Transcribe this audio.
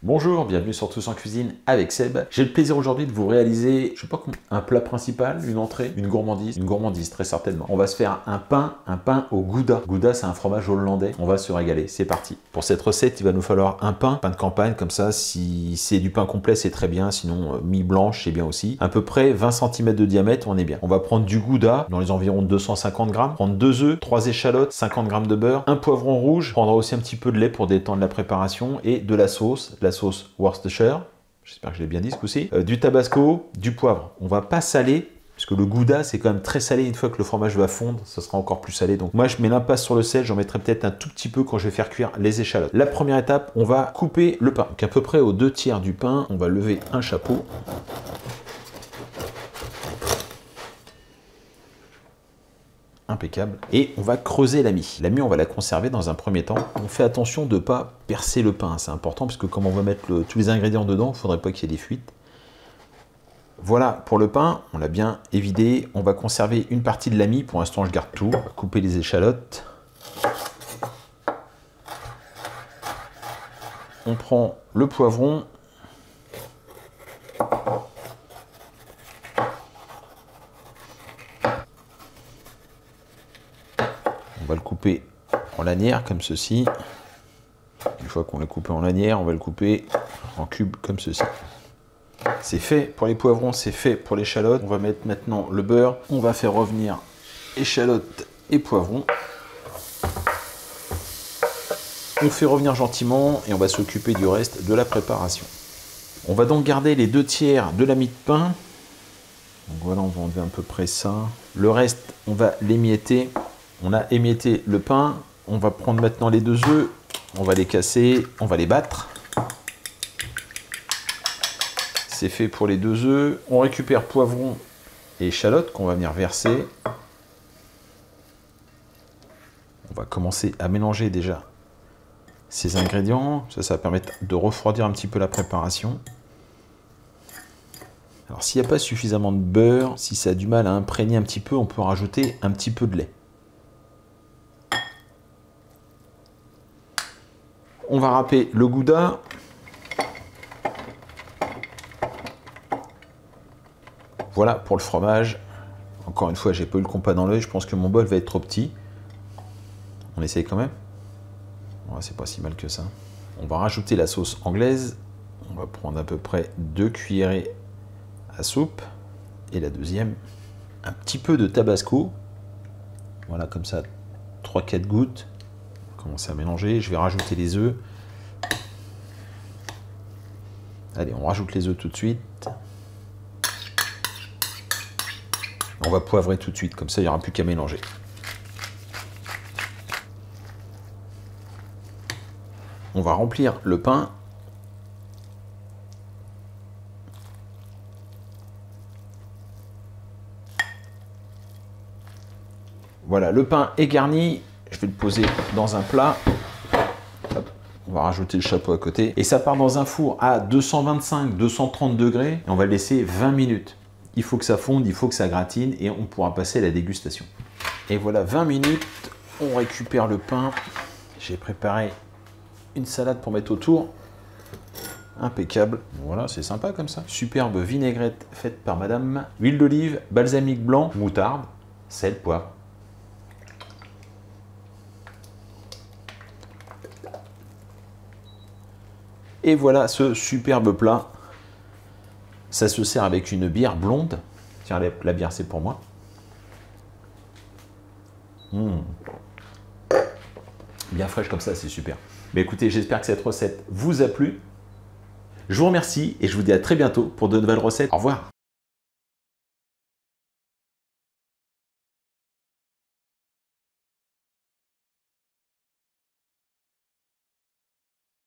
Bonjour, bienvenue sur Tous en Cuisine avec Seb. J'ai le plaisir aujourd'hui de vous réaliser, je sais pas comment, un plat principal, une entrée, une gourmandise très certainement. On va se faire un pain au Gouda. Gouda, c'est un fromage hollandais. On va se régaler, c'est parti. Pour cette recette, il va nous falloir un pain de campagne, comme ça, si c'est du pain complet, c'est très bien, sinon mi-blanche, c'est bien aussi. À peu près 20 cm de diamètre, on est bien. On va prendre du Gouda, dans les environs de 250 grammes, prendre 2 œufs, 3 échalotes, 50 grammes de beurre, un poivron rouge, prendra aussi un petit peu de lait pour détendre la préparation et de la sauce Worcestershire, j'espère que je l'ai bien dit ce coup-ci, du tabasco, du poivre. On va pas saler, parce que le Gouda c'est quand même très salé. Une fois que le fromage va fondre, ça sera encore plus salé. Donc moi je mets l'impasse sur le sel, j'en mettrai peut-être un tout petit peu quand je vais faire cuire les échalotes. La première étape, on va couper le pain. Donc à peu près aux 2/3 du pain, on va lever un chapeau. Impeccable. Et on va creuser la mie. La mie, on va la conserver dans un premier temps. On fait attention de ne pas percer le pain. C'est important parce que comme on va mettre tous les ingrédients dedans, il ne faudrait pas qu'il y ait des fuites. Voilà pour le pain. On l'a bien évidé. On va conserver une partie de la mie. Pour l'instant, je garde tout. On va couper les échalotes. On prend le poivron. On va le couper en lanières comme ceci. Une fois qu'on l'a coupé en lanières, on va le couper en cubes comme ceci. C'est fait pour les poivrons, c'est fait pour l'échalote. On va mettre maintenant le beurre. On va faire revenir échalote et poivrons. On fait revenir gentiment et on va s'occuper du reste de la préparation. On va donc garder les 2/3 de la mie de pain. Donc voilà, on va enlever à peu près ça. Le reste, on va l'émietter. On a émietté le pain, on va prendre maintenant les 2 œufs, on va les casser, on va les battre. C'est fait pour les 2 œufs. On récupère poivron et échalote qu'on va venir verser. On va commencer à mélanger déjà ces ingrédients. Ça va permettre de refroidir un petit peu la préparation. Alors s'il n'y a pas suffisamment de beurre, si ça a du mal à imprégner un petit peu, on peut rajouter un petit peu de lait. On va râper le Gouda. Voilà pour le fromage. Encore une fois, j'ai pas eu le compas dans l'œil. Je pense que mon bol va être trop petit. On essaye quand même. Ouais, c'est pas si mal que ça. On va rajouter la sauce anglaise. On va prendre à peu près 2 cuillerées à soupe. Et la deuxième, un petit peu de tabasco. Voilà, comme ça, 3-4 gouttes. Commencer à mélanger, je vais rajouter les œufs. Allez, on rajoute les œufs tout de suite. On va poivrer tout de suite, comme ça il n'y aura plus qu'à mélanger. On va remplir le pain. Voilà, le pain est garni. Je vais le poser dans un plat. Hop, on va rajouter le chapeau à côté. Et ça part dans un four à 225-230 degrés. Et on va le laisser 20 minutes. Il faut que ça fonde, il faut que ça gratine et on pourra passer à la dégustation. Et voilà, 20 minutes. On récupère le pain. J'ai préparé une salade pour mettre autour. Impeccable. Voilà, c'est sympa comme ça. Superbe vinaigrette faite par madame. Huile d'olive, balsamique blanc, moutarde, sel, poivre. Et voilà ce superbe plat. Ça se sert avec une bière blonde. Tiens, la bière, c'est pour moi. Bien fraîche comme ça, c'est super. Mais écoutez, j'espère que cette recette vous a plu. Je vous remercie et je vous dis à très bientôt pour de nouvelles recettes. Au revoir.